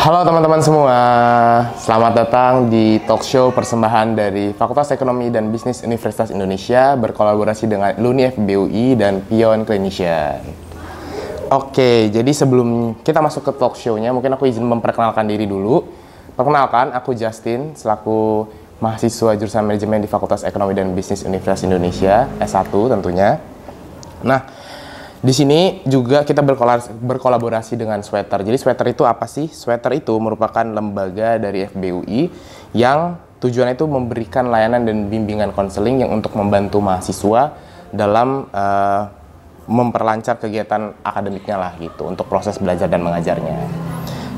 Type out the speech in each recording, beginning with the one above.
Halo teman-teman semua, selamat datang di talk show persembahan dari Fakultas Ekonomi dan Bisnis Universitas Indonesia berkolaborasi dengan LUNI FBUI dan Pion Clinician. Oke, jadi sebelum kita masuk ke talk show-nya, mungkin aku izin memperkenalkan diri dulu. Perkenalkan, aku Justin, selaku mahasiswa jurusan manajemen di Fakultas Ekonomi dan Bisnis Universitas Indonesia, S1 tentunya. Nah, di sini juga kita berkolaborasi dengan Sweater. Jadi Sweater itu apa sih? Sweater itu merupakan lembaga dari FBUI yang tujuannya itu memberikan layanan dan bimbingan konseling yang untuk membantu mahasiswa dalam memperlancar kegiatan akademiknya lah gitu, untuk proses belajar dan mengajarnya.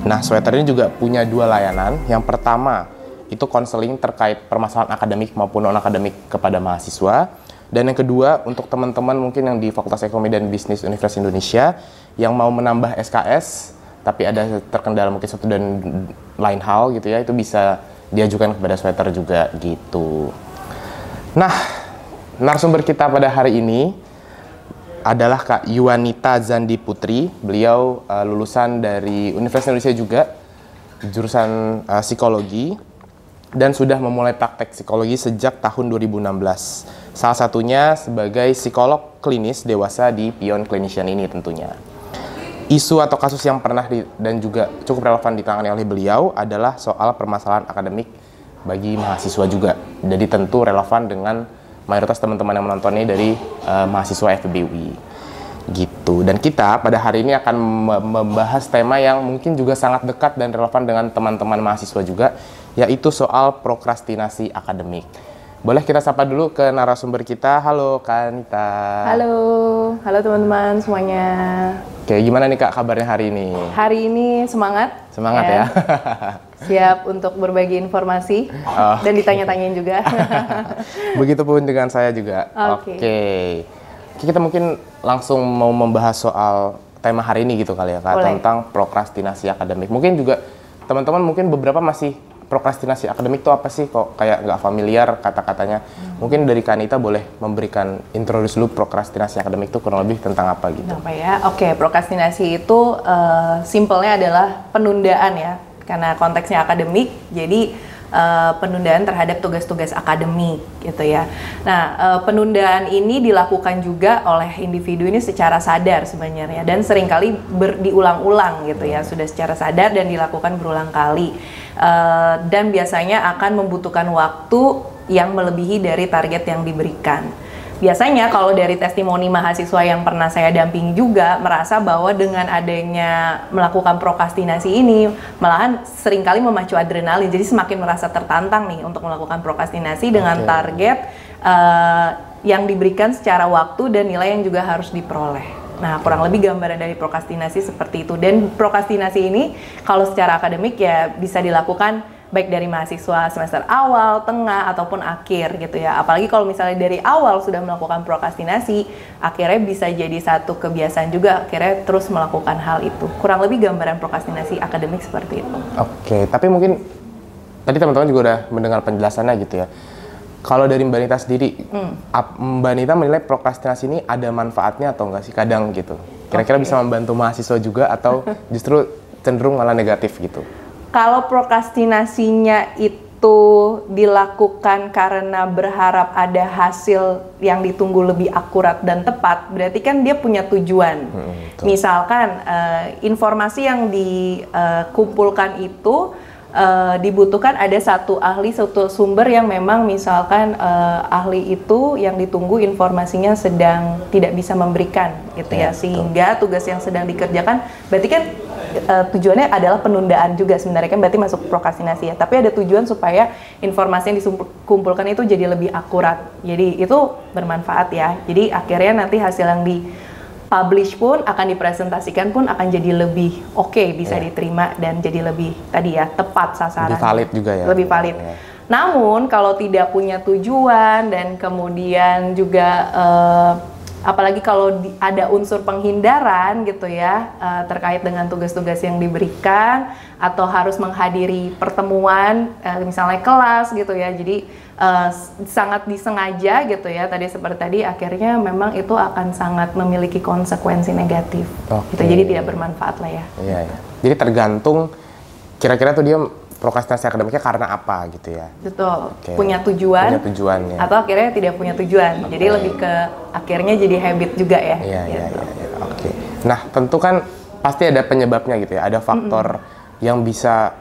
Nah, Sweater ini juga punya dua layanan. Yang pertama itu konseling terkait permasalahan akademik maupun non-akademik kepada mahasiswa. Dan yang kedua, untuk teman-teman mungkin yang di Fakultas Ekonomi dan Bisnis Universitas Indonesia yang mau menambah SKS, tapi ada terkendala mungkin satu dan lain hal gitu ya, itu bisa diajukan kepada Sweater juga gitu. Nah, narasumber kita pada hari ini adalah Kak Yuanita Zandi Putri. Beliau lulusan dari Universitas Indonesia juga, jurusan psikologi, dan sudah memulai praktek psikologi sejak tahun 2016. Salah satunya sebagai psikolog klinis dewasa di Pion Clinician ini tentunya. Isu atau kasus yang pernah dan juga cukup relevan ditangani oleh beliau adalah soal permasalahan akademik bagi mahasiswa juga. Jadi tentu relevan dengan mayoritas teman-teman yang menontonnya dari mahasiswa FBUI. Gitu. Dan kita pada hari ini akan membahas tema yang mungkin juga sangat dekat dan relevan dengan teman-teman mahasiswa juga, yaitu soal prokrastinasi akademik. Boleh kita sapa dulu ke narasumber kita. Halo Kak Anita. Halo teman-teman semuanya. Oke, gimana nih Kak kabarnya hari ini? Hari ini semangat. Semangat ya. Siap untuk berbagi informasi dan ditanya-tanyain juga. Begitupun dengan saya juga. Oke. Kita mungkin langsung mau membahas soal tema hari ini gitu kali ya Kak. Boleh. Tentang prokrastinasi akademik. Mungkin juga teman-teman mungkin beberapa masih prokrastinasi akademik itu apa sih, kok kayak nggak familiar kata-katanya. Mungkin dari Kak Anita boleh memberikan introduce dulu prokrastinasi akademik itu kurang lebih tentang apa gitu. Apa ya? Oke, prokrastinasi itu simpelnya adalah penundaan ya, karena konteksnya akademik, jadi penundaan terhadap tugas-tugas akademik gitu ya. Nah, penundaan ini dilakukan juga oleh individu ini secara sadar sebenarnya, dan seringkali diulang-ulang gitu ya, sudah secara sadar dan dilakukan berulang kali. Dan biasanya akan membutuhkan waktu yang melebihi dari target yang diberikan. Biasanya kalau dari testimoni mahasiswa yang pernah saya dampingi juga merasa bahwa dengan adanya melakukan prokrastinasi ini malahan seringkali memacu adrenalin, jadi semakin merasa tertantang nih untuk melakukan prokrastinasi dengan target yang diberikan secara waktu dan nilai yang juga harus diperoleh. Nah, kurang lebih gambaran dari prokrastinasi seperti itu. Dan prokrastinasi ini kalau secara akademik ya bisa dilakukan baik dari mahasiswa semester awal, tengah, ataupun akhir gitu ya. Apalagi kalau misalnya dari awal sudah melakukan prokrastinasi, akhirnya bisa jadi satu kebiasaan juga, akhirnya terus melakukan hal itu. Kurang lebih gambaran prokrastinasi akademik seperti itu. Oke, tapi mungkin tadi teman-teman juga udah mendengar penjelasannya gitu ya. Kalau dari Mbak Nita sendiri, Mbak Nita menilai prokrastinasi ini ada manfaatnya atau enggak sih kadang gitu? Kira-kira bisa membantu mahasiswa juga atau justru cenderung malah negatif gitu? Kalau prokrastinasinya itu dilakukan karena berharap ada hasil yang ditunggu lebih akurat dan tepat, berarti kan dia punya tujuan. Misalkan informasi yang dikumpulkan itu dibutuhkan ada satu ahli, satu sumber yang memang misalkan ahli itu yang ditunggu informasinya sedang tidak bisa memberikan gitu ya, sehingga tugas yang sedang dikerjakan berarti kan tujuannya adalah penundaan juga sebenarnya, kan berarti masuk prokrastinasi ya, tapi ada tujuan supaya informasi yang dikumpulkan itu jadi lebih akurat, jadi itu bermanfaat ya. Jadi akhirnya nanti hasil yang publish pun akan dipresentasikan pun akan jadi lebih bisa diterima dan jadi lebih tadi ya tepat sasaran. Lebih valid juga ya. Lebih valid. Namun kalau tidak punya tujuan dan kemudian juga apalagi kalau ada unsur penghindaran gitu ya terkait dengan tugas-tugas yang diberikan atau harus menghadiri pertemuan misalnya kelas gitu ya, jadi sangat disengaja gitu ya, tadi seperti tadi akhirnya memang itu akan sangat memiliki konsekuensi negatif gitu, jadi tidak bermanfaat lah ya. Iya, iya. Jadi tergantung kira-kira tuh dia prokrastinasi akademiknya karena apa gitu ya? Betul. Oke. Punya tujuan. Punya tujuan ya. Atau akhirnya tidak punya tujuan. Jadi lebih ke akhirnya jadi habit juga ya. Iya, gitu. iya. Oke. Nah, tentu kan pasti ada penyebabnya gitu ya. Ada faktor yang bisa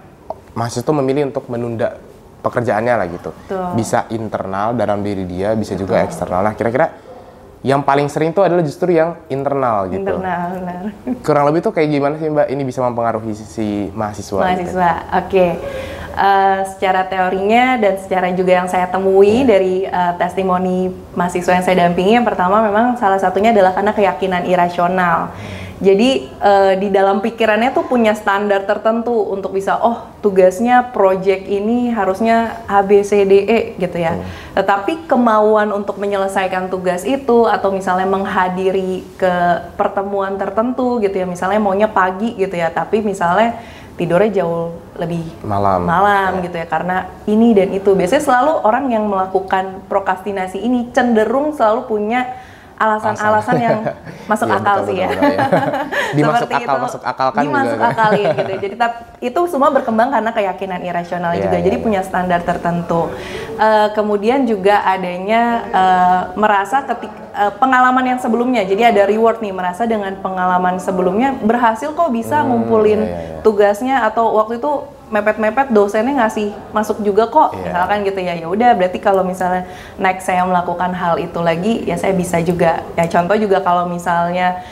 mahasiswa tuh memilih untuk menunda pekerjaannya lah gitu. Betul. Bisa internal dalam diri dia, bisa juga eksternal. Nah, kira-kira yang paling sering tuh adalah justru yang internal gitu. Internal, benar. Kurang lebih tuh kayak gimana sih Mbak? Ini bisa mempengaruhi si mahasiswa. Mahasiswa, oke. Secara teorinya dan secara juga yang saya temui dari testimoni mahasiswa yang saya dampingi, yang pertama memang salah satunya adalah karena keyakinan irasional. Jadi di dalam pikirannya tuh punya standar tertentu untuk bisa, oh tugasnya project ini harusnya A, B, C, D, E gitu ya. Tetapi kemauan untuk menyelesaikan tugas itu atau misalnya menghadiri ke pertemuan tertentu gitu ya, misalnya maunya pagi gitu ya, tapi misalnya tidurnya jauh lebih malam gitu ya, karena ini dan itu. Biasanya selalu orang yang melakukan prokrastinasi ini cenderung selalu punya alasan-alasan yang masuk akal sih ya. Dimasuk akalkan juga. Dimasuk akalin gitu. Jadi itu semua berkembang karena keyakinan irasional juga. Jadi punya standar tertentu. Kemudian juga adanya merasa pengalaman yang sebelumnya. Jadi ada reward nih, merasa dengan pengalaman sebelumnya berhasil kok bisa ngumpulin tugasnya, atau waktu itu mepet-mepet dosennya ngasih masuk juga kok, misalkan gitu ya. Ya udah, berarti kalau misalnya next saya melakukan hal itu lagi ya saya bisa juga. Ya contoh juga kalau misalnya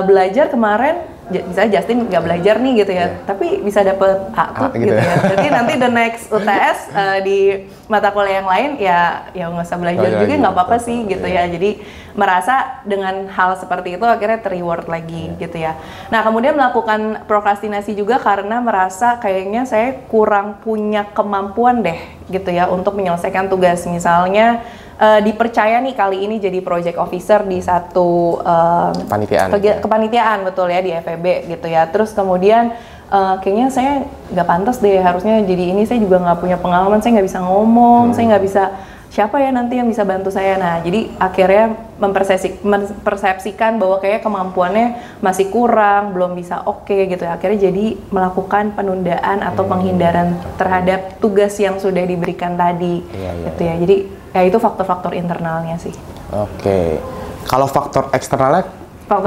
belajar kemarin, misalnya Justin nggak belajar nih gitu ya, tapi bisa dapet A tuh gitu ya. Berarti nanti the next UTS di mata kuliah yang lain ya nggak usah belajar juga, nggak apa-apa sih gitu ya. Jadi merasa dengan hal seperti itu akhirnya ter-reward lagi gitu ya. Nah kemudian melakukan prokrastinasi juga karena merasa kayaknya saya kurang punya kemampuan deh gitu ya untuk menyelesaikan tugas. Misalnya dipercaya nih kali ini jadi project officer di satu kepanitiaan betul ya, di FEB gitu ya. Terus kemudian kayaknya saya nggak pantas deh harusnya jadi ini, saya juga nggak punya pengalaman, saya nggak bisa ngomong, saya nggak bisa, siapa ya nanti yang bisa bantu saya. Nah jadi akhirnya mempersepsikan bahwa kayak kemampuannya masih kurang, belum bisa oke gitu ya. Akhirnya jadi melakukan penundaan atau penghindaran terhadap tugas yang sudah diberikan tadi gitu ya. Jadi ya itu faktor-faktor internalnya sih. Oke. Kalau faktor eksternalnya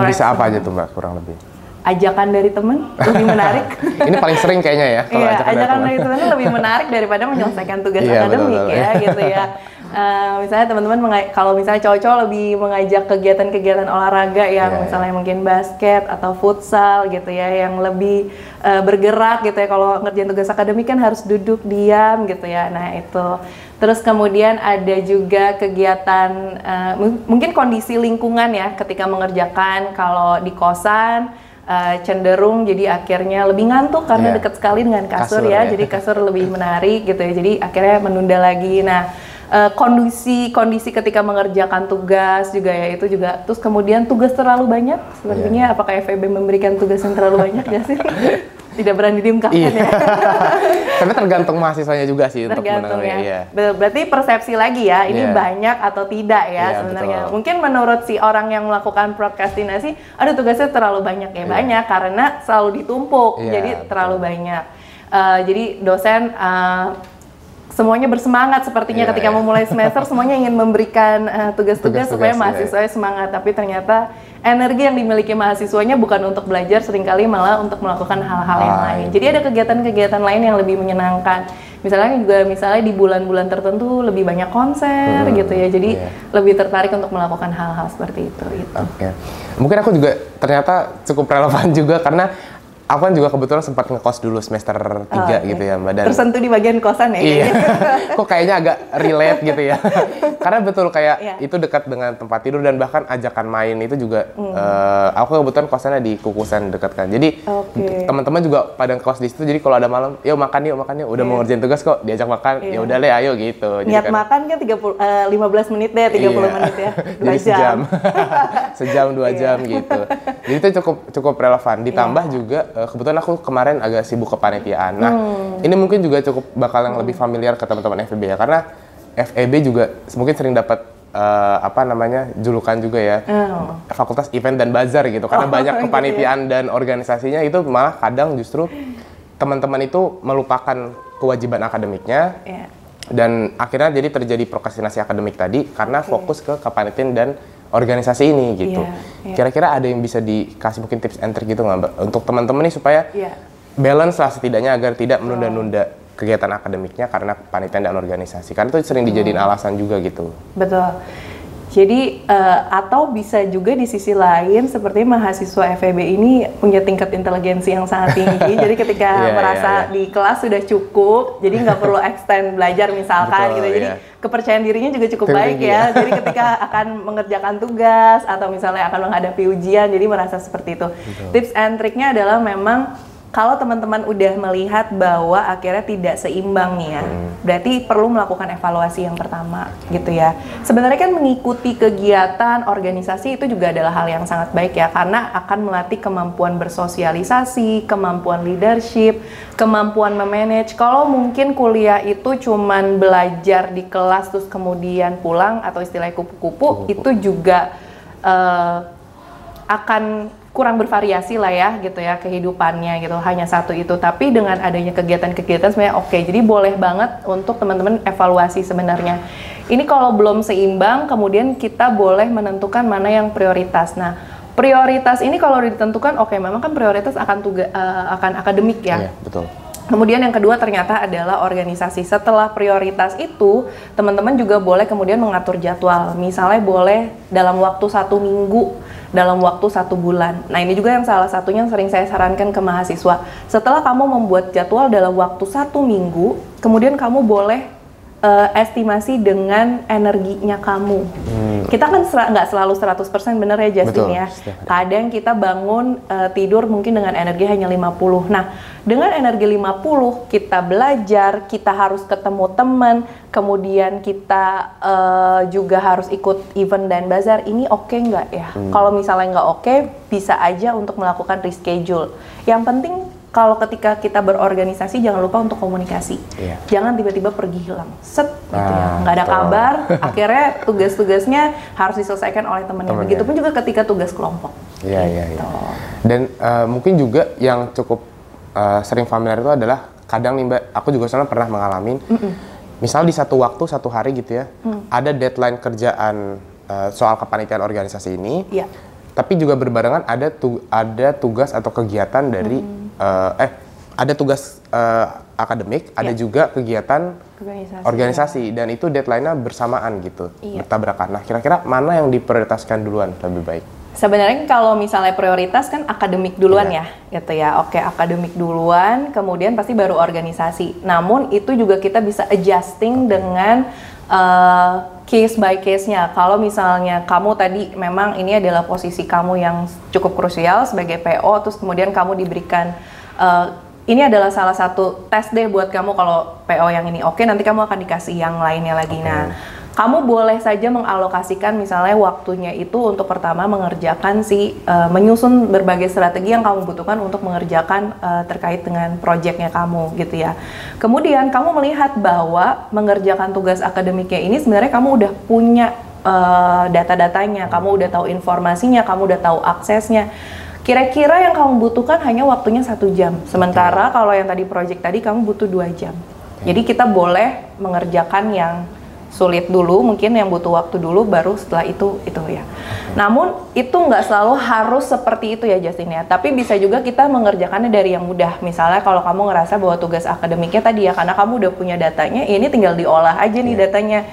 bisa apa aja tuh Mbak, kurang lebih? Ajakan dari teman lebih menarik. Ini paling sering kayaknya ya. Kalau ajakan dari teman lebih menarik daripada menyelesaikan tugas akademik betul. Ya gitu ya. Misalnya teman-teman kalau misalnya cowok-cowok lebih mengajak kegiatan-kegiatan olahraga yang misalnya mungkin basket atau futsal gitu ya, yang lebih bergerak gitu ya. Kalau ngerjain tugas akademik kan harus duduk diam gitu ya. Nah itu. Terus kemudian ada juga kegiatan mungkin kondisi lingkungan ya, ketika mengerjakan kalau di kosan cenderung jadi akhirnya lebih ngantuk karena dekat sekali dengan kasur ya. Jadi kasur lebih menarik gitu ya. Jadi akhirnya menunda lagi. Nah kondisi ketika mengerjakan tugas juga ya, itu juga. Terus kemudian tugas terlalu banyak, sepertinya apakah FEB memberikan tugas yang terlalu banyak ya sih? Tidak berani diungkapkan ya. Karena tergantung mahasiswanya juga sih untuk menangani. Ya. Berarti persepsi lagi ya, ini banyak atau tidak ya sebenarnya. Betul. Mungkin menurut si orang yang melakukan prokrastinasi, aduh tugasnya terlalu banyak ya. Banyak karena selalu ditumpuk, jadi terlalu banyak. Jadi dosen semuanya bersemangat sepertinya ketika memulai semester, semuanya ingin memberikan tugas-tugas supaya mahasiswanya semangat, tapi ternyata energi yang dimiliki mahasiswanya bukan untuk belajar, seringkali malah untuk melakukan hal-hal yang lain. Jadi ada kegiatan-kegiatan lain yang lebih menyenangkan. Misalnya di bulan-bulan tertentu lebih banyak konser gitu ya. Jadi lebih tertarik untuk melakukan hal-hal seperti itu. Oke. Mungkin aku juga ternyata cukup relevan juga karena aku kan juga kebetulan sempat ngekos dulu semester 3 gitu ya Mbak. Dan tersentuh di bagian kosan ya? Iya, kok kayaknya agak relate gitu ya. Karena betul kayak itu dekat dengan tempat tidur, dan bahkan ajakan main itu juga aku kebetulan kosannya di Kukusan dekat kan. Jadi teman-teman juga pada ngekos di situ, jadi kalau ada malam, yuk makan yuk, udah mau ngerjain tugas kok, diajak makan, ya udah deh ayo gitu. Niat makan kan 15 menit deh, 30 menit ya. Jadi sejam 2 jam gitu. Jadi itu cukup relevan. Ditambah juga kebetulan aku kemarin agak sibuk kepanitiaan. Nah, ini mungkin juga cukup bakal yang lebih familiar ke teman-teman FEB ya, karena FEB juga mungkin sering dapat julukan juga ya, Fakultas Event dan Bazar gitu, karena banyak kepanitiaan dan organisasinya itu malah kadang justru teman-teman itu melupakan kewajiban akademiknya. Dan akhirnya jadi terjadi prokrastinasi akademik tadi karena fokus ke kepanitiaan dan organisasi ini gitu. Kira-kira ada yang bisa dikasih mungkin tips and trick gitu nggak Mbak? Untuk teman-teman nih supaya balance lah setidaknya agar tidak menunda-nunda kegiatan akademiknya karena kepanitiaan dan organisasi. Karena itu sering dijadiin alasan juga gitu. Betul. Jadi atau bisa juga di sisi lain seperti mahasiswa FEB ini punya tingkat inteligensi yang sangat tinggi. Jadi ketika merasa di kelas sudah cukup, jadi nggak perlu extend belajar misalkan. Betul, gitu. Jadi kepercayaan dirinya juga cukup baik ya. Jadi ketika akan mengerjakan tugas atau misalnya akan menghadapi ujian, jadi merasa seperti itu. Betul. Tips and triknya adalah memang kalau teman-teman udah melihat bahwa akhirnya tidak seimbang nih ya, berarti perlu melakukan evaluasi yang pertama gitu ya. Sebenarnya kan mengikuti kegiatan organisasi itu juga adalah hal yang sangat baik ya, karena akan melatih kemampuan bersosialisasi, kemampuan leadership, kemampuan memanage. Kalau mungkin kuliah itu cuman belajar di kelas terus kemudian pulang atau istilahnya kupu-kupu, itu juga akan kurang bervariasi lah ya gitu ya kehidupannya gitu, hanya satu itu. Tapi dengan adanya kegiatan-kegiatan sebenarnya oke. Jadi boleh banget untuk teman-teman evaluasi sebenarnya. Ini kalau belum seimbang, kemudian kita boleh menentukan mana yang prioritas. Nah, prioritas ini kalau ditentukan memang kan prioritas akan akademik ya. Iya, betul. Kemudian yang kedua ternyata adalah organisasi. Setelah prioritas itu, teman-teman juga boleh kemudian mengatur jadwal. Misalnya boleh dalam waktu 1 minggu, dalam waktu 1 bulan. Nah ini juga yang salah satunya yang sering saya sarankan ke mahasiswa. Setelah kamu membuat jadwal dalam waktu 1 minggu, kemudian kamu boleh estimasi dengan energinya kamu. Kita kan nggak selalu 100% bener ya Justin. Betul, ya. Kadang kita bangun tidur mungkin dengan energi hanya 50. Nah, dengan energi 50 kita belajar, kita harus ketemu teman, kemudian kita juga harus ikut event dan bazar. Ini oke nggak ya? Kalau misalnya nggak oke, bisa aja untuk melakukan reschedule. Yang penting kalau ketika kita berorganisasi jangan lupa untuk komunikasi. Jangan tiba-tiba pergi hilang, set gitu ya, nggak ada kabar. Akhirnya tugas-tugasnya harus diselesaikan oleh temannya. Begitupun juga ketika tugas kelompok. Iya. Dan mungkin juga yang cukup sering familiar itu adalah kadang nih Mbak, aku juga sebenarnya pernah mengalami. Misal di satu waktu, satu hari gitu ya, ada deadline kerjaan soal kepanitiaan organisasi ini. Tapi juga berbarengan ada tugas atau kegiatan dari ada tugas akademik, ada juga kegiatan organisasi dan itu deadline-nya bersamaan gitu, bertabrakan. Nah, kira-kira mana yang diprioritaskan duluan lebih baik? Sebenarnya kalau misalnya prioritas kan akademik duluan ya, gitu ya. Oke, akademik duluan, kemudian pasti baru organisasi. Namun itu juga kita bisa adjusting dengan case by case-nya. Kalau misalnya kamu tadi memang ini adalah posisi kamu yang cukup krusial sebagai PO, terus kemudian kamu diberikan ini adalah salah satu tes deh buat kamu, kalau PO yang ini oke, nanti kamu akan dikasih yang lainnya lagi. Nah, kamu boleh saja mengalokasikan misalnya waktunya itu untuk pertama mengerjakan menyusun berbagai strategi yang kamu butuhkan untuk mengerjakan terkait dengan proyeknya kamu gitu ya. Kemudian kamu melihat bahwa mengerjakan tugas akademiknya ini sebenarnya kamu udah punya data-datanya, kamu udah tahu informasinya, kamu udah tahu aksesnya. Kira-kira yang kamu butuhkan hanya waktunya 1 jam. Sementara kalau yang tadi proyek tadi kamu butuh 2 jam. Jadi kita boleh mengerjakan yang sulit dulu, mungkin yang butuh waktu dulu, baru setelah itu ya. Namun itu nggak selalu harus seperti itu ya Justin ya. Tapi bisa juga kita mengerjakannya dari yang mudah. Misalnya kalau kamu ngerasa bahwa tugas akademiknya tadi ya, karena kamu udah punya datanya, ini tinggal diolah aja nih datanya.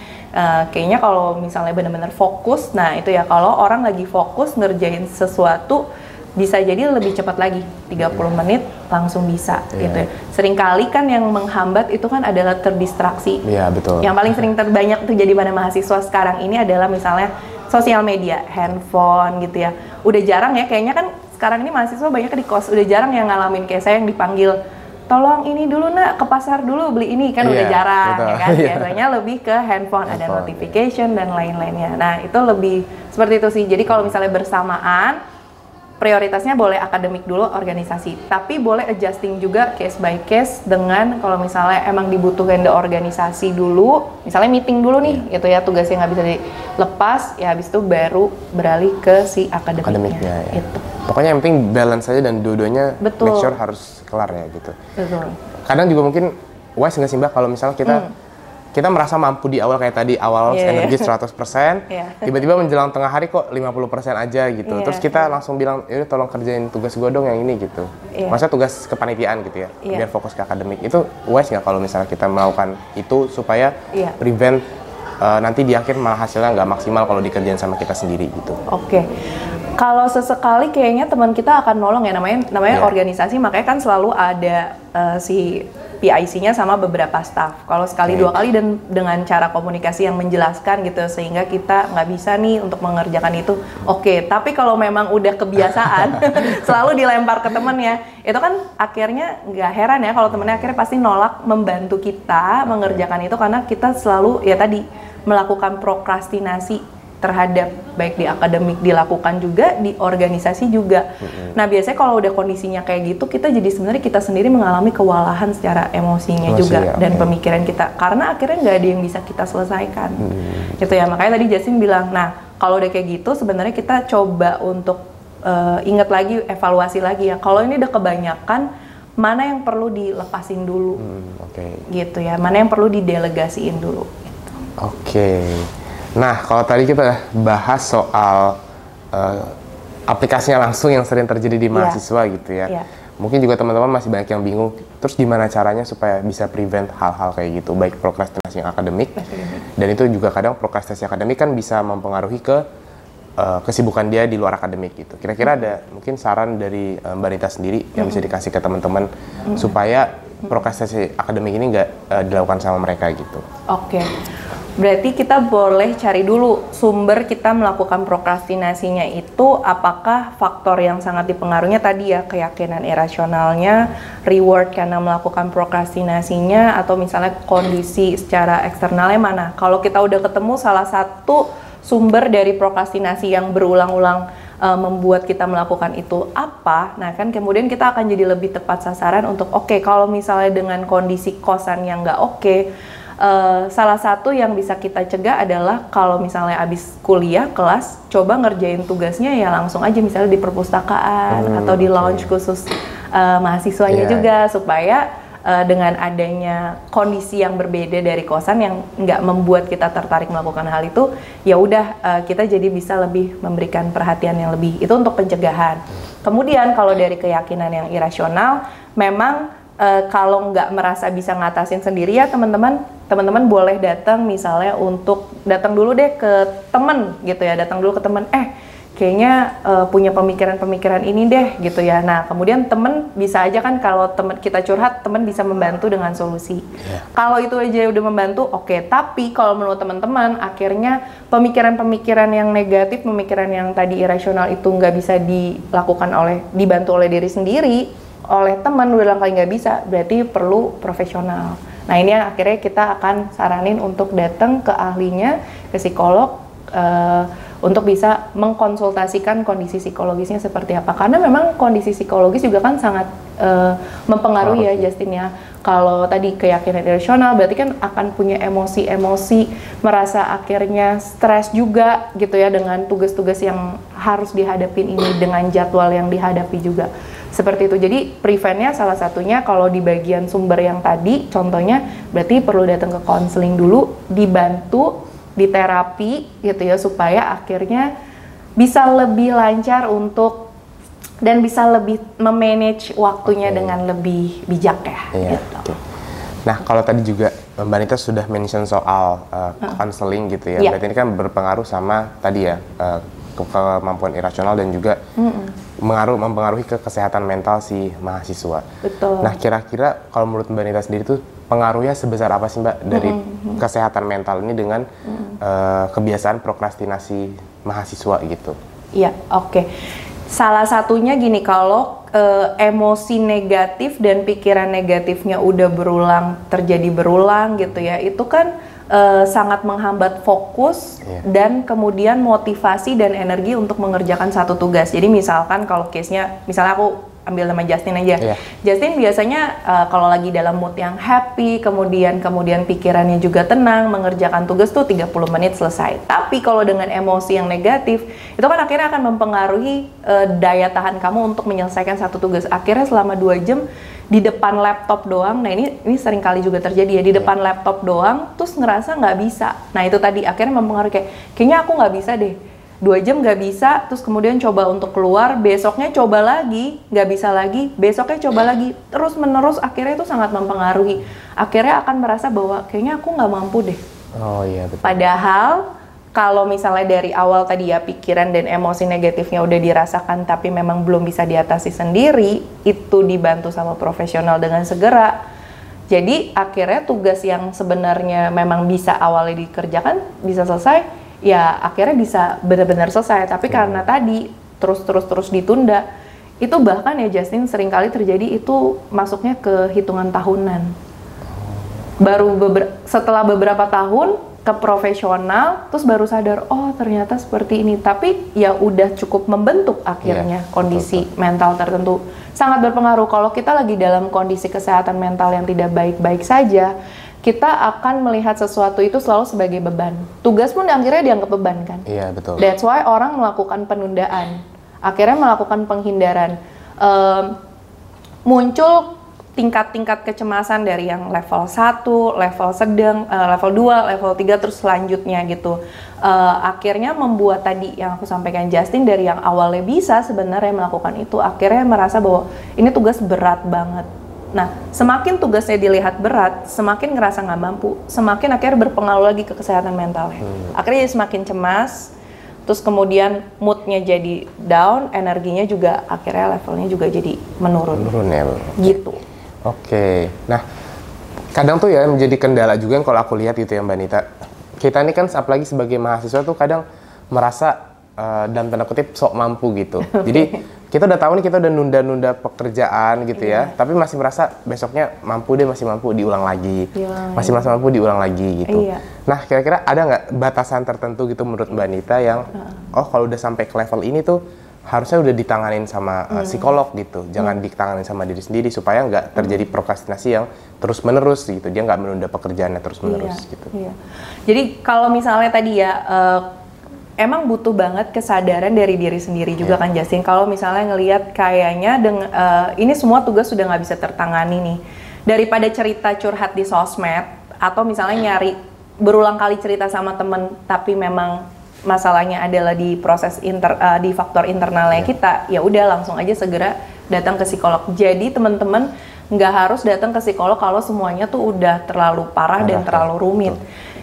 Kayaknya kalau misalnya benar-benar fokus, nah itu ya, kalau orang lagi fokus ngerjain sesuatu, bisa jadi lebih cepat lagi, 30 menit langsung bisa gitu ya. Seringkali kan yang menghambat itu kan adalah terdistraksi. Iya, betul. Yang paling sering terbanyak terjadi pada mahasiswa sekarang ini adalah misalnya sosial media, handphone gitu ya. Udah jarang ya, kayaknya kan sekarang ini mahasiswa banyak di kos, udah jarang yang ngalamin kayak saya yang dipanggil, tolong ini dulu nak, ke pasar dulu beli ini, kan udah jarang betul. Ya kan. Biasanya lebih ke handphone, ada notification dan lain-lainnya. Nah, itu lebih seperti itu sih. Jadi kalau misalnya bersamaan, prioritasnya boleh akademik dulu, organisasi, tapi boleh adjusting juga case by case dengan kalau misalnya emang dibutuhkan di organisasi dulu, misalnya meeting dulu nih gitu ya, tugasnya nggak bisa dilepas, ya habis itu baru beralih ke si akademiknya. Ya. Itu. Pokoknya yang penting balance saja dan dua-duanya make sure harus kelar ya gitu. Betul. Kadang juga mungkin wise nggak sih Mbak kalau misalnya kita merasa mampu di awal kayak tadi energi 100%, tiba-tiba menjelang tengah hari kok 50% aja gitu. Terus kita langsung bilang, "Ya tolong kerjain tugas gue dong yang ini," gitu. Maksudnya tugas kepanitiaan gitu ya, biar fokus ke akademik. Itu wise nggak kalau misalnya kita melakukan itu supaya prevent nanti di akhir malah hasilnya nggak maksimal kalau dikerjain sama kita sendiri gitu. Oke. Kalau sesekali kayaknya teman kita akan nolong ya, namanya organisasi, makanya kan selalu ada si PIC-nya sama beberapa staff. Kalau sekali dua kali dan dengan cara komunikasi yang menjelaskan gitu, sehingga kita nggak bisa nih untuk mengerjakan itu. Oke, tapi kalau memang udah kebiasaan selalu dilempar ke temen ya, itu kan akhirnya nggak heran ya kalau temennya akhirnya pasti nolak membantu kita mengerjakan itu, karena kita selalu ya tadi melakukan prokrastinasi terhadap baik di akademik dilakukan juga, di organisasi juga. Nah biasanya kalau udah kondisinya kayak gitu, kita jadi sebenarnya kita sendiri mengalami kewalahan secara emosinya juga dan pemikiran kita, karena akhirnya nggak ada yang bisa kita selesaikan. Gitu ya, makanya tadi Justin bilang, nah kalau udah kayak gitu sebenarnya kita coba untuk ingat lagi, evaluasi lagi ya, kalau ini udah kebanyakan, mana yang perlu dilepasin dulu, gitu ya, mana yang perlu didelegasiin dulu. Gitu. Nah, kalau tadi kita bahas soal aplikasinya langsung yang sering terjadi di mahasiswa gitu ya. Mungkin juga teman-teman masih banyak yang bingung, terus gimana caranya supaya bisa prevent hal-hal kayak gitu, baik prokrastinasi yang akademik, dan itu juga kadang prokrastinasi akademik kan bisa mempengaruhi ke kesibukan dia di luar akademik gitu. Kira-kira ada mungkin saran dari Mbak Nita sendiri yang bisa dikasih ke teman-teman supaya prokrastinasi akademik ini nggak dilakukan sama mereka gitu. Oke. Berarti kita boleh cari dulu sumber kita melakukan prokrastinasinya itu, apakah faktor yang sangat dipengaruhinya tadi ya, keyakinan irasionalnya, reward karena melakukan prokrastinasinya, atau misalnya kondisi secara eksternalnya mana. Kalau kita udah ketemu salah satu sumber dari prokrastinasi yang berulang-ulang membuat kita melakukan itu apa, nah kan kemudian kita akan jadi lebih tepat sasaran untuk kalau misalnya dengan kondisi kosan yang nggak salah satu yang bisa kita cegah adalah kalau misalnya abis kuliah kelas, coba ngerjain tugasnya ya langsung aja misalnya di perpustakaan atau di lounge khusus mahasiswanya juga, supaya dengan adanya kondisi yang berbeda dari kosan yang nggak membuat kita tertarik melakukan hal itu, ya udah kita jadi bisa lebih memberikan perhatian yang lebih. Itu untuk pencegahan. Kemudian kalau dari keyakinan yang irasional, memang kalau nggak merasa bisa ngatasin sendiri ya teman-teman boleh datang, misalnya untuk datang dulu deh ke teman gitu ya, datang dulu ke teman, kayaknya punya pemikiran-pemikiran ini deh gitu ya. Nah kemudian teman bisa aja kan, kalau teman kita curhat, teman bisa membantu dengan solusi. Kalau itu aja udah membantu, tapi kalau menurut teman-teman akhirnya pemikiran-pemikiran yang negatif, pemikiran yang tadi irasional itu nggak bisa dibantu oleh diri sendiri, oleh teman udah kali nggak bisa, berarti perlu profesional. Nah ini yang akhirnya kita akan saranin untuk datang ke ahlinya, ke psikolog, untuk bisa mengkonsultasikan kondisi psikologisnya seperti apa. Karena memang kondisi psikologis juga kan sangat mempengaruhi ya Justin ya. Kalau tadi keyakinan irasional berarti kan akan punya emosi-emosi, merasa akhirnya stres juga gitu ya dengan tugas-tugas yang harus dihadapin ini, dengan jadwal yang dihadapi juga. Seperti itu. Jadi preventnya salah satunya kalau di bagian sumber yang tadi, contohnya berarti perlu datang ke konseling dulu, dibantu, diterapi gitu ya, supaya akhirnya bisa lebih lancar dan bisa lebih memanage waktunya dengan lebih bijak ya. Gitu. Nah kalau tadi juga Mbak Nita sudah mention soal konseling gitu ya, berarti ini kan berpengaruh sama tadi ya, kemampuan irasional dan juga mempengaruhi ke kesehatan mental si mahasiswa. Betul. Nah kira-kira kalau menurut Mbak Nita sendiri tuh pengaruhnya sebesar apa sih Mbak dari kesehatan mental ini dengan kebiasaan prokrastinasi mahasiswa gitu? Iya, salah satunya gini, kalau emosi negatif dan pikiran negatifnya udah terjadi berulang gitu ya, itu kan sangat menghambat fokus dan kemudian motivasi dan energi untuk mengerjakan satu tugas. Jadi misalkan kalau case-nya, misalnya aku ambil nama Justin aja. Justin biasanya kalau lagi dalam mood yang happy, kemudian pikirannya juga tenang, mengerjakan tugas tuh 30 menit selesai. Tapi kalau dengan emosi yang negatif, itu kan akhirnya akan mempengaruhi daya tahan kamu untuk menyelesaikan satu tugas. Akhirnya selama 2 jam di depan laptop doang, nah ini sering kali juga terjadi ya, di depan laptop doang, terus ngerasa nggak bisa. Nah itu tadi akhirnya mempengaruhi kayaknya aku nggak bisa deh. 2 jam nggak bisa, terus kemudian coba untuk keluar, besoknya coba lagi, nggak bisa lagi, besoknya coba lagi, terus menerus, akhirnya itu sangat mempengaruhi. Akhirnya akan merasa bahwa kayaknya aku nggak mampu deh. Oh iya betul. Padahal kalau misalnya dari awal tadi ya pikiran dan emosi negatifnya udah dirasakan tapi memang belum bisa diatasi sendiri, itu dibantu sama profesional dengan segera. Jadi akhirnya tugas yang sebenarnya memang bisa awalnya dikerjakan, bisa selesai, ya akhirnya bisa benar-benar selesai. Tapi karena tadi terus ditunda, itu bahkan ya Justin seringkali terjadi itu masuknya ke hitungan tahunan. Baru setelah beberapa tahun ke profesional, terus baru sadar, oh ternyata seperti ini. Tapi ya udah cukup membentuk akhirnya kondisi mental tertentu. Sangat berpengaruh kalau kita lagi dalam kondisi kesehatan mental yang tidak baik-baik saja, kita akan melihat sesuatu itu selalu sebagai beban. Tugas pun akhirnya dianggap beban kan? Iya, betul. That's why orang melakukan penundaan, akhirnya melakukan penghindaran. Muncul tingkat-tingkat kecemasan dari yang level 1, level sedang, level 2, level 3, terus selanjutnya gitu. Akhirnya membuat tadi yang aku sampaikan Justin, dari yang awalnya bisa sebenarnya melakukan itu, akhirnya merasa bahwa ini tugas berat banget. Nah, semakin tugasnya dilihat berat, semakin ngerasa nggak mampu, semakin akhirnya berpengaruh lagi ke kesehatan mentalnya. Akhirnya jadi semakin cemas, terus kemudian moodnya jadi down, energinya juga akhirnya levelnya juga jadi menurun. Menurun ya. Gitu. Oke, nah kadang tuh ya menjadi kendala juga kalau aku lihat gitu ya Mbak Nita. Kita ini kan apalagi sebagai mahasiswa tuh kadang merasa dalam tanda kutip sok mampu gitu. Jadi kita udah tahu nih kita udah nunda-nunda pekerjaan gitu ya, tapi masih merasa besoknya mampu deh, masih mampu diulang lagi, masih mampu diulang lagi gitu. Nah kira-kira ada nggak batasan tertentu gitu menurut Mbak Nita yang oh kalau udah sampai ke level ini tuh harusnya udah ditanganin sama psikolog gitu, jangan ditanganin sama diri sendiri supaya nggak terjadi prokrastinasi yang terus-menerus gitu, dia nggak menunda pekerjaannya terus-menerus gitu. Jadi kalau misalnya tadi ya, emang butuh banget kesadaran dari diri sendiri juga kan Justin. Kalau misalnya ngelihat kayaknya ini semua tugas sudah nggak bisa tertangani nih, daripada cerita curhat di sosmed atau misalnya nyari berulang kali cerita sama temen tapi memang masalahnya adalah di proses di faktor internalnya kita, ya udah langsung aja segera datang ke psikolog. Jadi teman-teman nggak harus datang ke psikolog kalau semuanya tuh udah terlalu parah dan terlalu rumit.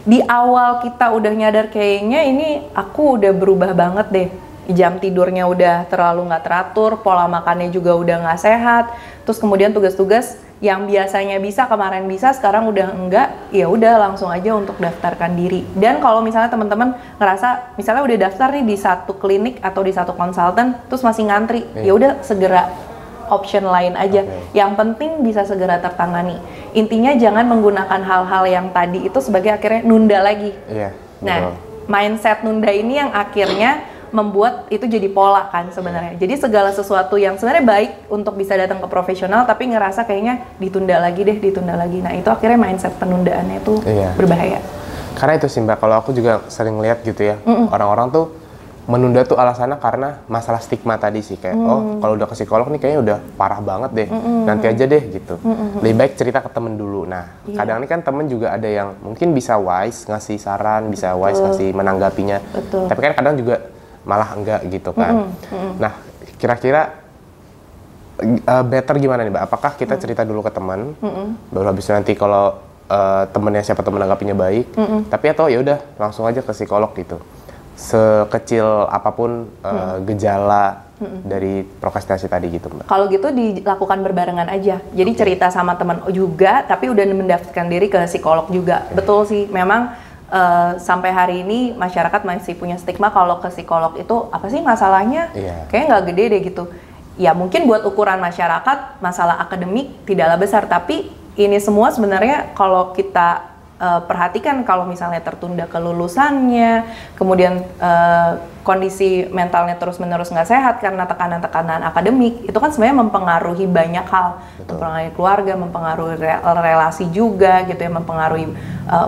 Di awal kita udah nyadar kayaknya ini aku udah berubah banget deh, jam tidurnya udah terlalu nggak teratur, pola makannya juga udah nggak sehat, terus kemudian tugas-tugas yang biasanya bisa, kemarin bisa, sekarang udah enggak, ya udah langsung aja untuk daftarkan diri. Dan kalau misalnya teman-teman ngerasa misalnya udah daftar nih di satu klinik atau di satu konsultan terus masih ngantri, ya udah segera option lain aja. Yang penting bisa segera tertangani. Intinya jangan menggunakan hal-hal yang tadi itu sebagai akhirnya nunda lagi. Nah, mindset nunda ini yang akhirnya membuat itu jadi pola kan sebenarnya. Jadi segala sesuatu yang sebenarnya baik untuk bisa datang ke profesional tapi ngerasa kayaknya ditunda lagi. Nah, itu akhirnya mindset penundaannya itu berbahaya. Karena itu sih Mbak, kalau aku juga sering lihat gitu ya, orang-orang tuh menunda tuh alasannya karena masalah stigma tadi sih, kayak oh kalau udah ke psikolog nih kayaknya udah parah banget deh, nanti aja deh gitu. Lebih baik cerita ke temen dulu. Nah, kadang ini kan temen juga ada yang mungkin bisa wise ngasih saran, bisa wise ngasih menanggapinya. Tapi kan kadang juga malah enggak gitu kan. Nah, kira-kira better gimana nih Mbak? Apakah kita cerita dulu ke teman, baru habis nanti kalau temennya siapa temen menanggapinya baik, tapi atau ya udah langsung aja ke psikolog gitu. Sekecil apapun gejala dari prokrastinasi tadi gitu Mbak. Kalau gitu dilakukan berbarengan aja. Jadi cerita sama teman juga, tapi udah mendaftarkan diri ke psikolog juga. Betul sih, memang sampai hari ini masyarakat masih punya stigma kalau ke psikolog itu apa sih masalahnya? Kayaknya nggak gede deh gitu. Ya mungkin buat ukuran masyarakat masalah akademik tidaklah besar, tapi ini semua sebenarnya kalau kita perhatikan kalau misalnya tertunda kelulusannya, kemudian kondisi mentalnya terus-menerus nggak sehat karena tekanan-tekanan akademik, itu kan sebenarnya mempengaruhi banyak hal. Betul. Mempengaruhi keluarga, mempengaruhi relasi juga gitu ya, mempengaruhi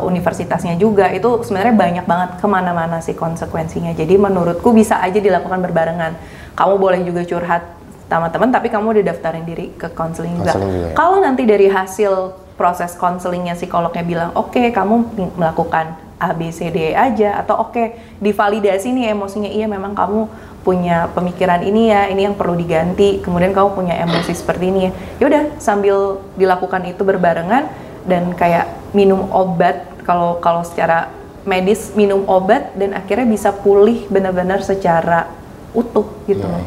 universitasnya juga. Itu sebenarnya banyak banget kemana-mana sih konsekuensinya. Jadi menurutku bisa aja dilakukan berbarengan. Kamu boleh juga curhat sama teman, tapi kamu udah daftarin diri ke konseling juga. Ya. Kalau nanti dari hasil proses konselingnya psikolognya bilang, oke, kamu melakukan A, B, C, D aja, atau oke, divalidasi nih emosinya, iya memang kamu punya pemikiran ini ya, ini yang perlu diganti, kemudian kamu punya emosi seperti ini ya, yaudah sambil dilakukan itu berbarengan, dan kayak minum obat, kalau secara medis minum obat, dan akhirnya bisa pulih benar-benar secara utuh gitu loh.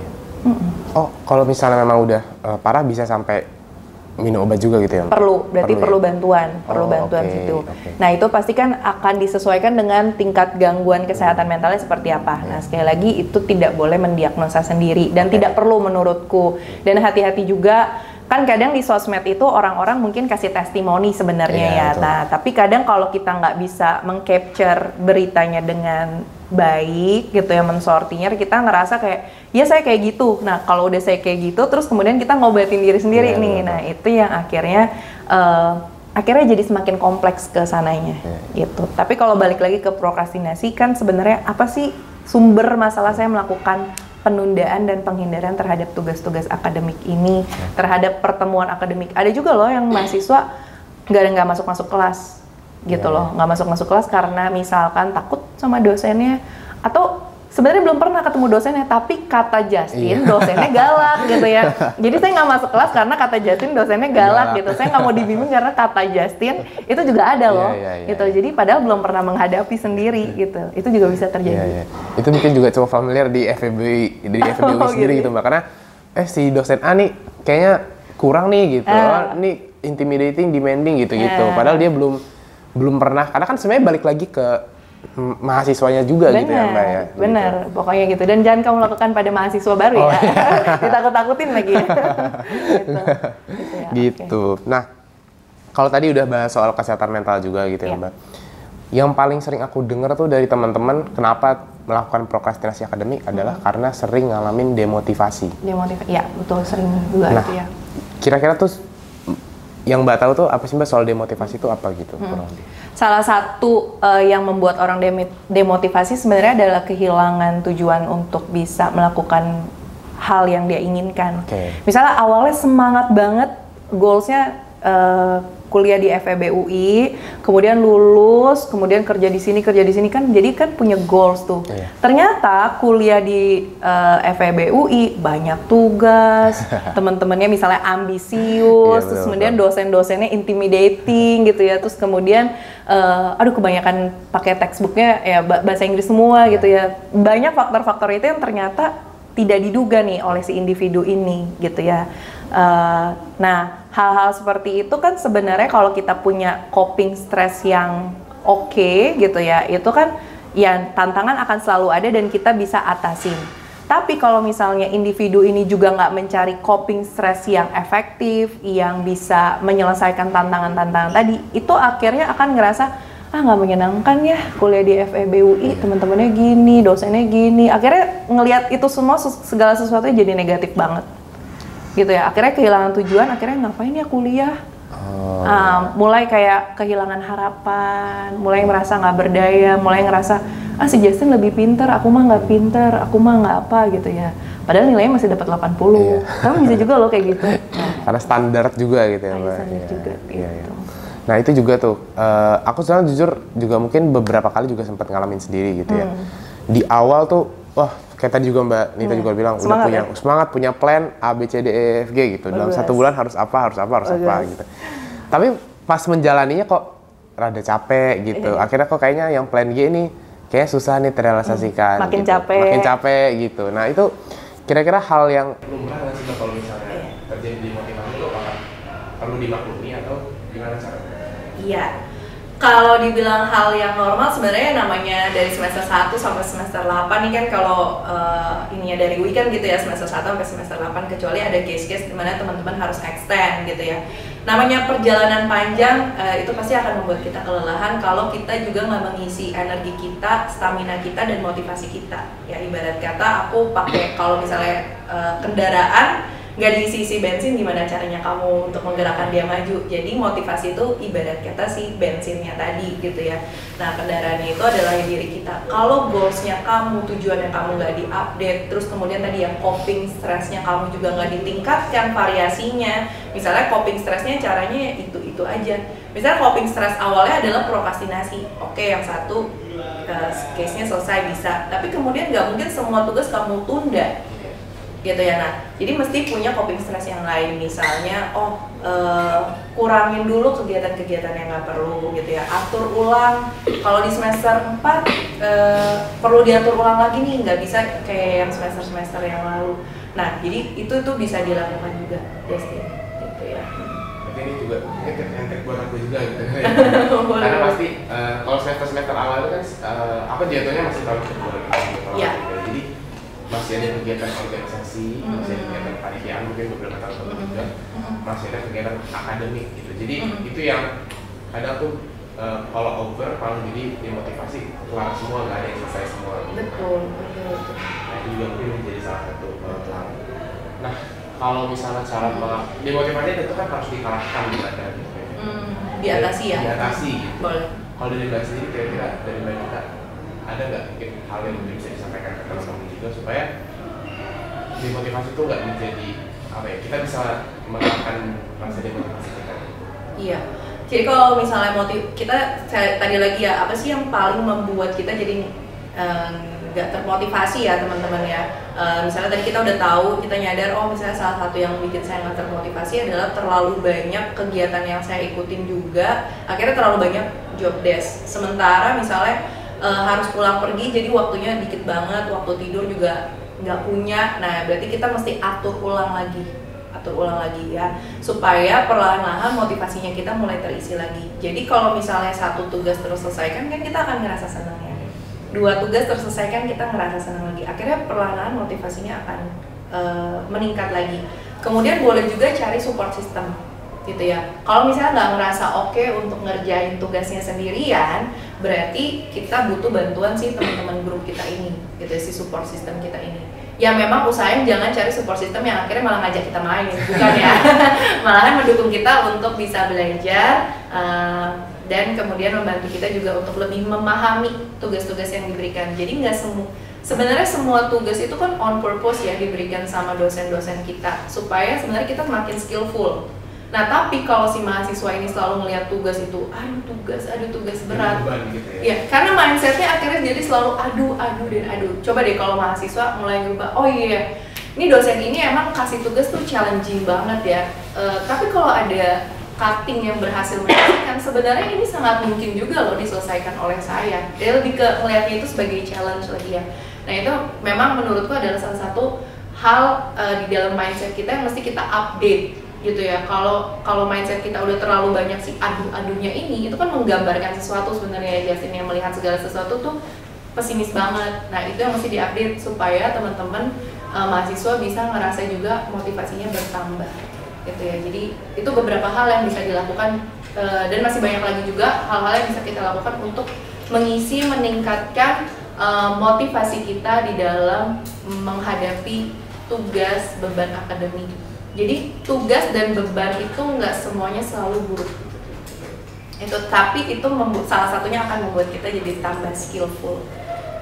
Oh, kalau misalnya memang udah parah bisa sampai minum obat juga gitu ya? Berarti perlu bantuan situ. Okay. Nah itu pasti kan akan disesuaikan dengan tingkat gangguan kesehatan mentalnya seperti apa. Nah sekali lagi itu tidak boleh mendiagnosa sendiri dan tidak perlu menurutku. Dan hati-hati juga, kan kadang di sosmed itu orang-orang mungkin kasih testimoni sebenarnya ya. Betul. Nah tapi kadang kalau kita nggak bisa meng-capture beritanya dengan baik gitu ya, mensortirnya, kita ngerasa kayak ya saya kayak gitu. Nah kalau udah saya kayak gitu terus kemudian kita ngobatin diri sendiri nih. Nah itu yang akhirnya jadi semakin kompleks ke sananya gitu. Tapi kalau balik lagi ke prokrastinasi, kan sebenarnya apa sih sumber masalah saya melakukan penundaan dan penghindaran terhadap tugas-tugas akademik ini, terhadap pertemuan akademik. Ada juga loh yang mahasiswa nggak masuk kelas gitu loh, nggak masuk kelas karena misalkan takut sama dosennya, atau sebenarnya belum pernah ketemu dosennya, tapi kata Justin dosennya galak gitu ya. Jadi saya nggak masuk kelas karena kata Justin dosennya galak gitu. Saya nggak mau dibimbing karena kata Justin, itu juga ada loh gitu. Jadi padahal belum pernah menghadapi sendiri gitu. Itu juga bisa terjadi. Itu mungkin juga cuma familiar di FEBUI, sendiri gitu Mbak. Karena si dosen A nih kayaknya kurang nih gitu. Ini intimidating, demanding gitu. Padahal dia belum pernah, karena kan sebenarnya balik lagi ke mahasiswanya juga gitu ya Mbak ya. Bener, gitu. Pokoknya gitu. Dan jangan kamu lakukan pada mahasiswa baru ya. Ditakut-takutin lagi ya. Gitu. Nah, kalau tadi udah bahas soal kesehatan mental juga gitu ya Mbak. Yang paling sering aku dengar tuh dari teman-teman kenapa melakukan prokrastinasi akademik adalah karena sering ngalamin demotivasi. Ya betul, sering juga itu ya. Kira-kira tuh yang Mbak tahu tuh apa sih Mbak soal demotivasi itu apa gitu? Salah satu yang membuat orang demotivasi sebenarnya adalah kehilangan tujuan untuk bisa melakukan hal yang dia inginkan. Misalnya awalnya semangat banget, goalsnya kuliah di FEBUI, kemudian lulus, kemudian kerja di sini kan, jadi kan punya goals tuh. Ternyata kuliah di FEBUI banyak tugas, teman-temannya misalnya ambisius, terus kemudian dosen-dosennya intimidating gitu ya, terus kemudian kebanyakan pakai textbooknya ya bahasa Inggris semua gitu ya. Banyak faktor-faktor itu yang ternyata tidak diduga nih oleh si individu ini gitu ya. Nah, hal-hal seperti itu kan sebenarnya kalau kita punya coping stress yang oke gitu ya, itu kan ya tantangan akan selalu ada dan kita bisa atasin. Tapi kalau misalnya individu ini juga nggak mencari coping stress yang efektif, yang bisa menyelesaikan tantangan-tantangan tadi, itu akhirnya akan ngerasa nggak menyenangkan ya kuliah di FEBUI, teman-temannya gini, dosennya gini. Akhirnya ngelihat itu semua segala sesuatunya jadi negatif banget. Gitu ya, akhirnya kehilangan tujuan, akhirnya ngapain ya kuliah, mulai kayak kehilangan harapan, mulai merasa nggak berdaya, mulai ngerasa si Justin lebih pinter, aku mah nggak pinter, aku mah nggak apa gitu ya, padahal nilainya masih dapat 80. Kamu bisa juga loh kayak gitu. Karena standar juga gitu ya Mbak. Standar juga gitu. Nah itu juga tuh, aku sebenarnya jujur juga mungkin beberapa kali juga sempat ngalamin sendiri gitu ya. Di awal tuh, kayak tadi juga Mbak Nita juga bilang, semangat punya plan A, B, C, D, E, F, G gitu. Dalam 1 bulan harus apa gitu. Tapi pas menjalaninya kok rada capek gitu. Akhirnya kok kayaknya yang plan G ini kayaknya susah nih terrealisasikan. Makin gitu. capek. Makin capek gitu. Nah itu kira-kira hal yang lumrah nggak sih kalau misalnya terjadi demotivasi itu apakah perlu dimaklumi atau gimana caranya? Iya. Kalau dibilang hal yang normal sebenarnya namanya dari semester 1 sampai semester 8 nih kan kalau ininya dari weekend gitu ya semester 1 sampai semester 8 kecuali ada case-case dimana teman-teman harus extend gitu ya. Namanya perjalanan panjang itu pasti akan membuat kita kelelahan kalau kita juga nggak mengisi energi kita, stamina kita dan motivasi kita. Ya ibarat kata aku pakai kalau misalnya kendaraan nggak diisi bensin, gimana caranya kamu untuk menggerakkan dia maju? Jadi motivasi itu ibarat kata si bensinnya tadi gitu ya. Nah kendaraannya itu adalah diri kita. Kalau goalsnya kamu, tujuannya kamu nggak diupdate, terus kemudian tadi yang coping stresnya kamu juga nggak ditingkatkan variasinya. Misalnya coping stresnya caranya itu aja. Misalnya coping stres awalnya adalah prokrastinasi. Oke, yang satu case-nya selesai bisa, tapi kemudian nggak mungkin semua tugas kamu tunda gitu ya. Nah jadi mesti punya coping stress yang lain, misalnya kurangin dulu kegiatan-kegiatan yang nggak perlu gitu ya, atur ulang. Kalau di semester 4 perlu diatur ulang lagi nih, nggak bisa kayak yang semester-semester yang lalu. Nah jadi itu bisa dilakukan juga Justin gitu ya. Tapi ini juga trik buat aku juga gitu karena pasti kalau semester awal itu kan apa jatuhnya masih terlalu kedua gitu. Jadi masih ada kegiatan organisasi, masih ada kegiatan kepanitiaan, mungkin beberapa tahun juga masih ada kegiatan akademik gitu. Jadi itu yang kadang tuh kalau over, kalau jadi dimotivasi kelar semua, nggak ada yang selesai semua. Betul. Nah itu juga mungkin menjadi salah satu pelang. Nah kalau misalnya cara dimotivasi itu kan harus dikalahkan gitu. Diatasi ya? Diatasi gitu. Boleh. Kalau dari Mbak sendiri kira-kira dari Mbak Nita ada nggak mungkin hal yang bisa disampaikan ke teman-teman juga supaya dimotivasi itu nggak menjadi apa ya, kita bisa mengalahkan rasa demotivasi kita? Iya. Jadi kalau misalnya kita tadi lagi ya, apa sih yang paling membuat kita jadi nggak termotivasi ya teman-teman ya. Misalnya tadi kita udah tahu, kita nyadar misalnya salah satu yang bikin saya nggak termotivasi adalah terlalu banyak kegiatan yang saya ikutin juga, akhirnya terlalu banyak job desk. Sementara misalnya harus pulang pergi jadi waktunya dikit banget, waktu tidur juga nggak punya. Nah berarti kita mesti atur ulang lagi ya, supaya perlahan-lahan motivasinya kita mulai terisi lagi. Jadi kalau misalnya satu tugas terus selesaikan kan kita akan ngerasa senang ya, 2 tugas terselesaikan kita ngerasa senang lagi, akhirnya perlahan-lahan motivasinya akan meningkat lagi. Kemudian boleh juga cari support system gitu ya. Kalau misalnya nggak ngerasa oke untuk ngerjain tugasnya sendirian, berarti kita butuh bantuan sih teman-teman grup kita ini gitu, si support system kita ini. Ya memang usahain jangan cari support system yang akhirnya malah ngajak kita main, bukan ya. Malahan mendukung kita untuk bisa belajar dan kemudian membantu kita juga untuk lebih memahami tugas-tugas yang diberikan. Jadi nggak sebenarnya semua tugas itu kan on purpose ya, diberikan sama dosen-dosen kita supaya sebenarnya kita makin skillful. Nah tapi kalau si mahasiswa ini selalu melihat tugas itu, aduh tugas berat gitu ya, karena mindsetnya akhirnya jadi selalu aduh. Coba deh kalau mahasiswa mulai berubah, oh iya ini dosen ini emang kasih tugas tuh challenging banget ya, tapi kalau ada cutting yang berhasil menyelesaikan, sebenarnya ini sangat mungkin juga loh diselesaikan oleh saya. Dia lebih ke melihatnya itu sebagai challenge lagi ya. Nah itu memang menurutku adalah salah satu hal di dalam mindset kita yang mesti kita update gitu ya. Kalau mindset kita udah terlalu banyak sih aduh-aduhnya ini, itu kan menggambarkan sesuatu sebenarnya ya, Justin, yang melihat segala sesuatu tuh pesimis banget. Nah itu yang mesti diupdate supaya teman-teman mahasiswa bisa ngerasa juga motivasinya bertambah gitu ya. Jadi itu beberapa hal yang bisa dilakukan dan masih banyak lagi juga hal-hal yang bisa kita lakukan untuk meningkatkan motivasi kita di dalam menghadapi tugas beban akademik. Jadi tugas dan beban itu nggak semuanya selalu buruk. Tapi itu salah satunya akan membuat kita jadi tambah skillful.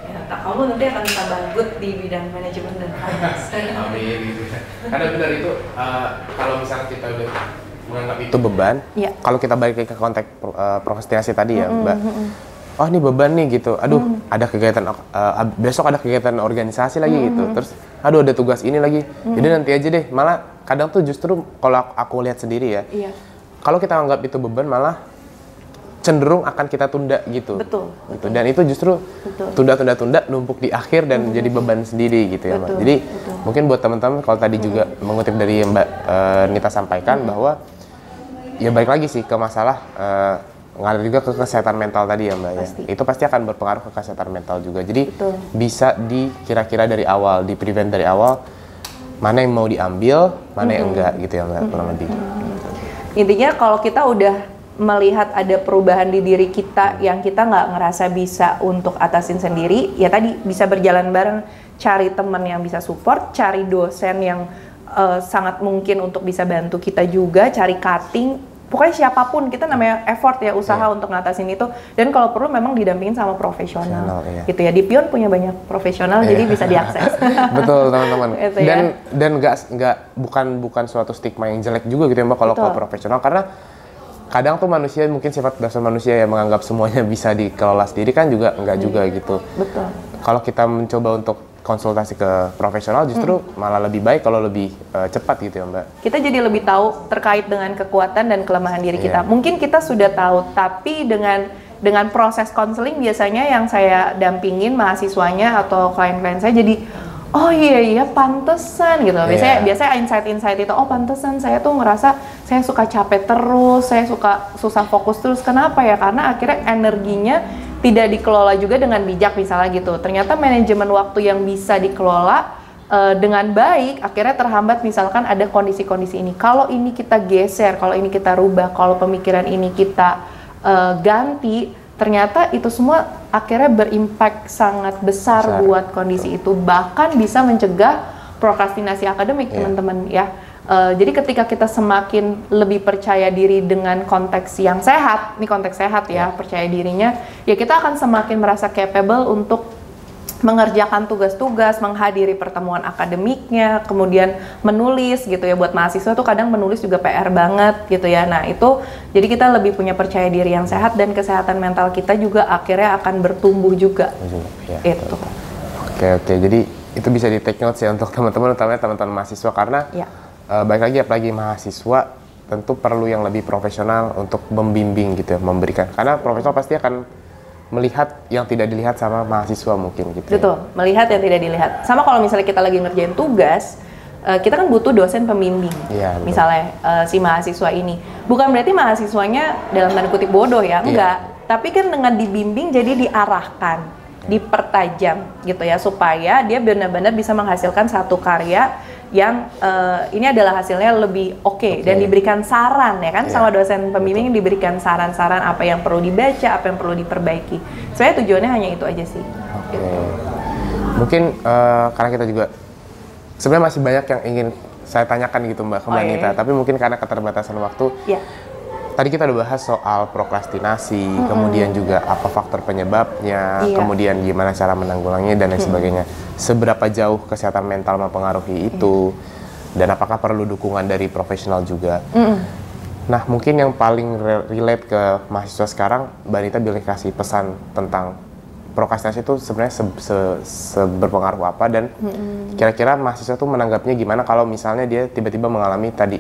Ya, kamu nanti akan tambah good di bidang manajemen dan finance. Amin gitu. Karena benar itu kalau misalnya kita udah menganggap itu beban, ya. Kalau kita balik ke konteks prokrastinasi tadi ya, Mbak. Oh ini beban nih gitu, aduh ada kegiatan, besok ada kegiatan organisasi lagi gitu, terus aduh ada tugas ini lagi, jadi nanti aja deh. Malah kadang tuh justru kalau aku lihat sendiri ya, kalau kita anggap itu beban malah cenderung akan kita tunda gitu. Betul. Dan itu justru tunda numpuk di akhir dan jadi beban sendiri gitu ya, Mbak. Jadi mungkin buat teman-teman kalau tadi juga mengutip dari Mbak Nita sampaikan bahwa ya balik lagi sih ke masalah ngaruh juga ke kesehatan mental tadi ya Mbak Pasti. ya. Itu pasti akan berpengaruh ke kesehatan mental juga. Jadi Betul. bisa kira-kira dari awal, di-prevent dari awal mana yang mau diambil, mana yang enggak gitu ya Mbak kurang lebih. Intinya kalau kita udah melihat ada perubahan di diri kita yang kita nggak ngerasa bisa untuk atasin sendiri, ya tadi bisa berjalan bareng, cari teman yang bisa support, cari dosen yang sangat mungkin untuk bisa bantu kita juga, cari cutting. Pokoknya siapapun, kita namanya effort ya, usaha untuk ngatasin itu, dan kalau perlu memang didampingin sama profesional gitu ya. Di Pion punya banyak profesional, jadi bisa diakses. Betul teman-teman. Gitu Dan bukan suatu stigma yang jelek juga gitu ya Mbak kalau ke profesional, karena kadang tuh manusia, mungkin sifat dasar manusia yang menganggap semuanya bisa dikelola sendiri kan juga enggak juga gitu. Betul. Kalau kita mencoba untuk konsultasi ke profesional justru malah lebih baik kalau lebih cepat gitu ya Mbak. Kita jadi lebih tahu terkait dengan kekuatan dan kelemahan diri kita. Mungkin kita sudah tahu, tapi dengan proses konseling biasanya yang saya dampingin mahasiswanya atau klien-klien saya jadi, oh iya pantesan gitu. Biasanya insight itu, oh pantesan saya tuh ngerasa saya suka capek terus, saya suka susah fokus terus. Kenapa ya? Karena akhirnya energinya tidak dikelola juga dengan bijak misalnya gitu. Ternyata manajemen waktu yang bisa dikelola dengan baik akhirnya terhambat, misalkan ada kondisi-kondisi ini. Kalau ini kita geser, kalau ini kita rubah, kalau pemikiran ini kita ganti, ternyata itu semua akhirnya berimpact sangat besar buat kondisi itu. Bahkan bisa mencegah prokrastinasi akademik teman-teman ya. Jadi ketika kita semakin lebih percaya diri dengan konteks yang sehat, ini konteks sehat ya, percaya dirinya, ya kita akan semakin merasa capable untuk mengerjakan tugas-tugas, menghadiri pertemuan akademiknya, kemudian menulis gitu ya. Buat mahasiswa tuh kadang menulis juga PR banget gitu ya. Nah itu, jadi kita lebih punya percaya diri yang sehat, dan kesehatan mental kita juga akhirnya akan bertumbuh juga. Itu. Oke, jadi itu bisa di take notes ya untuk teman-teman, utamanya teman-teman mahasiswa, karena baik lagi apalagi mahasiswa tentu perlu yang lebih profesional untuk membimbing gitu ya, memberikan, karena profesional pasti akan melihat yang tidak dilihat sama mahasiswa mungkin gitu. Betul, melihat yang tidak dilihat. Sama kalau misalnya kita lagi ngerjain tugas, kita kan butuh dosen pembimbing. Misalnya si mahasiswa ini, bukan berarti mahasiswanya dalam tanda kutip bodoh ya, enggak. Tapi kan dengan dibimbing jadi diarahkan, dipertajam gitu ya, supaya dia benar-benar bisa menghasilkan satu karya yang ini adalah hasilnya lebih oke, dan diberikan saran ya kan, sama dosen pembimbing diberikan saran-saran apa yang perlu dibaca, apa yang perlu diperbaiki. Sebenarnya tujuannya hanya itu aja sih. Mungkin karena kita juga sebenarnya masih banyak yang ingin saya tanyakan gitu Mbak ke Mbak Nita, tapi mungkin karena keterbatasan waktu. Tadi kita udah bahas soal prokrastinasi, kemudian juga apa faktor penyebabnya, kemudian gimana cara menanggulanginya dan lain sebagainya. Seberapa jauh kesehatan mental mempengaruhi itu, dan apakah perlu dukungan dari profesional juga. Nah, mungkin yang paling relate ke mahasiswa sekarang, Mbak Nita boleh kasih pesan tentang prokrastinasi itu sebenarnya seberpengaruh apa, dan kira-kira mahasiswa tuh menanggapnya gimana kalau misalnya dia tiba-tiba mengalami tadi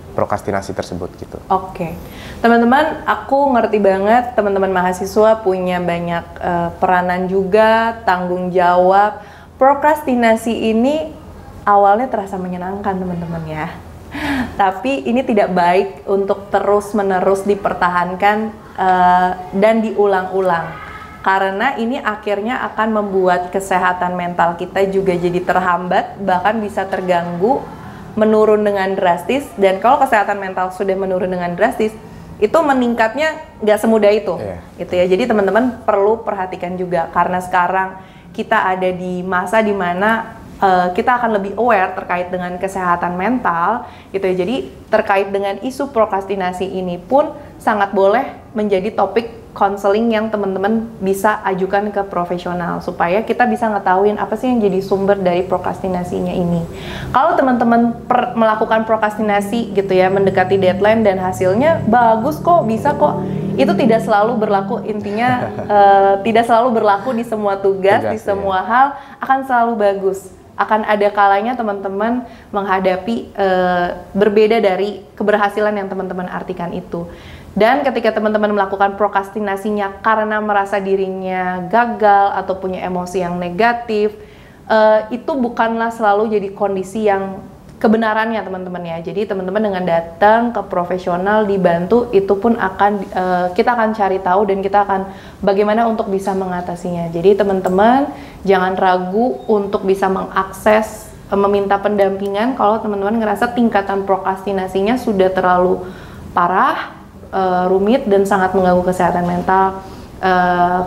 prokrastinasi tersebut gitu. Oke. Teman-teman, aku ngerti banget teman-teman mahasiswa punya banyak peranan juga, tanggung jawab. Prokrastinasi ini awalnya terasa menyenangkan teman-teman ya. Tapi ini tidak baik untuk terus-menerus dipertahankan dan diulang-ulang. Karena ini akhirnya akan membuat kesehatan mental kita juga jadi terhambat, bahkan bisa terganggu, menurun dengan drastis. Dan kalau kesehatan mental sudah menurun dengan drastis, itu meningkatnya nggak semudah itu, gitu ya. Jadi teman-teman perlu perhatikan juga, karena sekarang kita ada di masa dimana kita akan lebih aware terkait dengan kesehatan mental, gitu ya. Jadi terkait dengan isu prokrastinasi ini pun sangat boleh menjadi topik konseling yang teman-teman bisa ajukan ke profesional, supaya kita bisa ngetahuin apa sih yang jadi sumber dari prokrastinasinya ini. Kalau teman-teman melakukan prokrastinasi gitu ya, mendekati deadline dan hasilnya bagus kok, bisa kok, itu tidak selalu berlaku. Intinya tidak selalu berlaku di semua tugas, di semua hal akan selalu bagus. Akan ada kalanya teman-teman menghadapi berbeda dari keberhasilan yang teman-teman artikan itu. Dan ketika teman-teman melakukan prokrastinasinya karena merasa dirinya gagal atau punya emosi yang negatif, itu bukanlah selalu jadi kondisi yang kebenarannya teman-teman ya. Jadi teman-teman dengan datang ke profesional dibantu itu pun akan kita akan cari tahu dan kita akan bagaimana untuk bisa mengatasinya. Jadi teman-teman jangan ragu untuk bisa mengakses meminta pendampingan kalau teman-teman ngerasa tingkatan prokrastinasinya sudah terlalu parah, rumit dan sangat mengganggu kesehatan mental.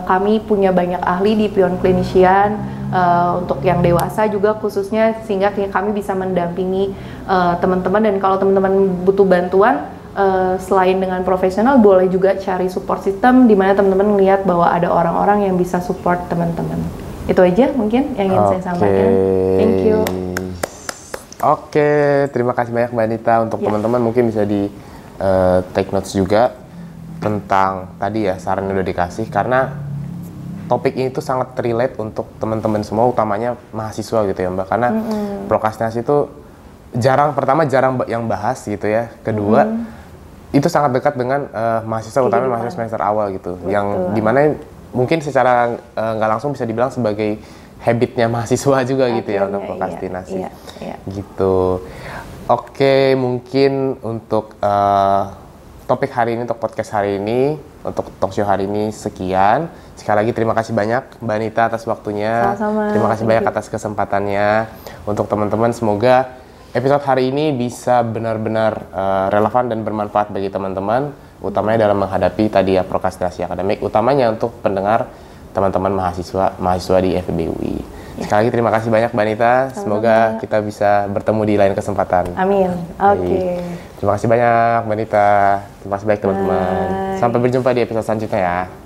Kami punya banyak ahli di Pion Clinician untuk yang dewasa juga khususnya sehingga kami bisa mendampingi teman-teman, dan kalau teman-teman butuh bantuan selain dengan profesional boleh juga cari support system di mana teman-teman melihat bahwa ada orang-orang yang bisa support teman-teman. Itu aja mungkin yang ingin saya sampaikan. Thank you. Oke, terima kasih banyak Mbak Anita. Untuk teman-teman mungkin bisa di take notes juga tentang tadi ya saran yang udah dikasih, karena topik ini tuh sangat relate untuk teman-teman semua, utamanya mahasiswa gitu ya Mbak, karena prokrastinasi itu jarang yang bahas gitu ya. Kedua, itu sangat dekat dengan mahasiswa, utamanya mahasiswa semester awal gitu. Betul. Yang dimana mungkin secara nggak langsung bisa dibilang sebagai habitnya mahasiswa juga gitu ya untuk prokrastinasi. Iya. Gitu. Oke, mungkin untuk topik hari ini, untuk podcast hari ini, untuk talk show hari ini sekian. Sekali lagi terima kasih banyak Mbak Anita atas waktunya. Sama-sama. Terima kasih banyak atas kesempatannya. Untuk teman-teman, semoga episode hari ini bisa benar-benar relevan dan bermanfaat bagi teman-teman, utamanya dalam menghadapi tadi ya prokrastinasi akademik, utamanya untuk pendengar teman-teman mahasiswa di FEBUI. Sekali lagi terima kasih banyak Mbak Anita. Semoga kita bisa bertemu di lain kesempatan. Amin. Oke. Terima kasih banyak Mbak Anita. Terima kasih banyak teman-teman. Sampai berjumpa di episode selanjutnya ya.